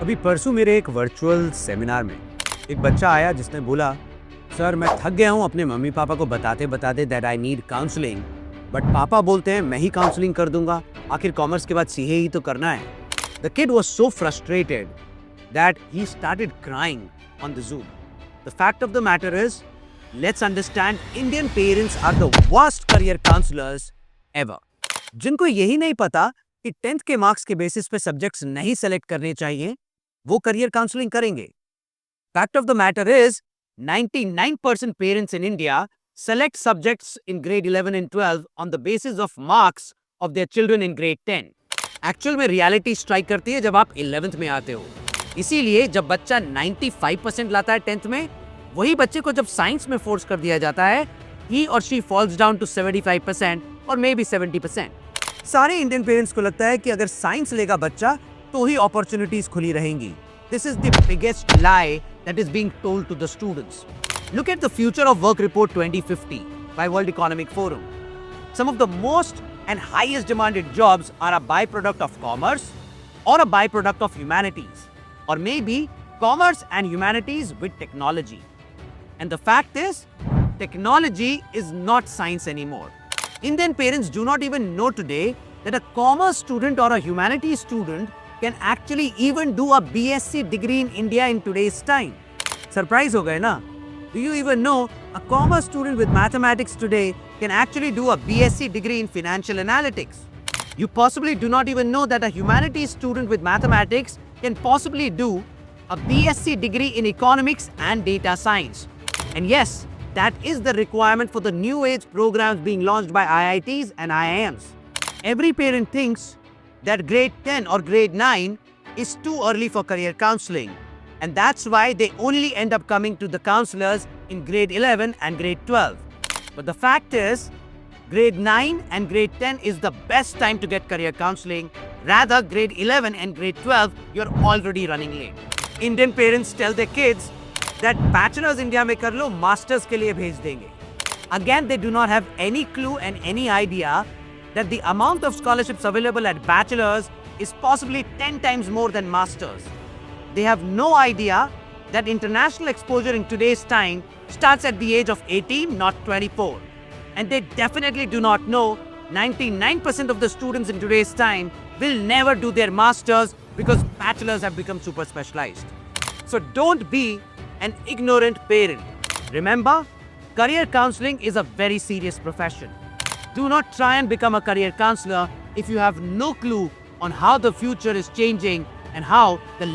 अभी परसों मेरे एक वर्चुअल सेमिनार में एक बच्चा आया जिसने बोला, सर मैं थक गया हूँ अपने मम्मी पापा को बताते बताते that I need counselling, but पापा बोलते हैं मैं ही काउंसलिंग कर दूंगा, आखिर कॉमर्स के बाद सीए ही तो करना है। The kid was so frustrated that he started crying on the Zoom. The fact of the matter is, let's understand, Indian parents are the worst career counsellors ever. जिनको यही नहीं पता कि 10th के मार्क्स के बेसिस पे subjects नहीं select करने चाहिए, वो करियर काउंसलिंग करेंगे। Fact of the matter is, 99% parents in India select subjects in grade 11 and 12 on the basis of marks of their children in grade 10. Actual में reality strike करती है जब आप 11th में आते हो। इसीलिए जब बच्चा 95% लाता है 10th में, वही बच्चे को जब साइंस में फोर्स कर दिया जाता है, he or she falls down to 75% और maybe 70%। सारे इंडियन पेरेंट्स को लगता है कि अगर साइंस लेगा बच्चा तो ही अपॉर्चुनिटीज खुली रहेंगी। This is the biggest lie that is being told to the students. Look at the Future of Work Report 2050 by World Economic Forum. Some of the most and highest demanded jobs are a byproduct of commerce or a byproduct of humanities, or maybe commerce and humanities with technology. And the fact is, technology is not science anymore. Indian parents do not even know today that a commerce student or a humanities student can actually even do a BSc degree in India in today's time. Surprise हो गए ना? Do you even know a commerce student with mathematics today can actually do a BSc degree in financial analytics? You possibly do not even know that a humanities student with mathematics can possibly do a BSc degree in economics and data science. And yes, that is the requirement for the new age programs being launched by IITs and IIMs. Every parent thinks that grade 10 or grade 9 is too early for career counseling, and that's why they only end up coming to the counselors in grade 11 and grade 12. But the fact is, grade 9 and grade 10 is the best time to get career counseling. Rather, grade 11 and grade 12, you're already running late. Indian parents tell their kids that bachelor's India mein kar lo, masters ke liye bhej denge. Again, they do not have any clue and any idea that the amount of scholarships available at bachelor's is possibly 10 times more than masters. They have no idea that international exposure in today's time starts at the age of 18, not 24. And they definitely do not know 99% of the students in today's time will never do their masters because bachelors have become super specialized. So don't be an ignorant parent. Remember, career counseling is a very serious profession. Do not try and become a career counselor if you have no clue on how the future is changing and how the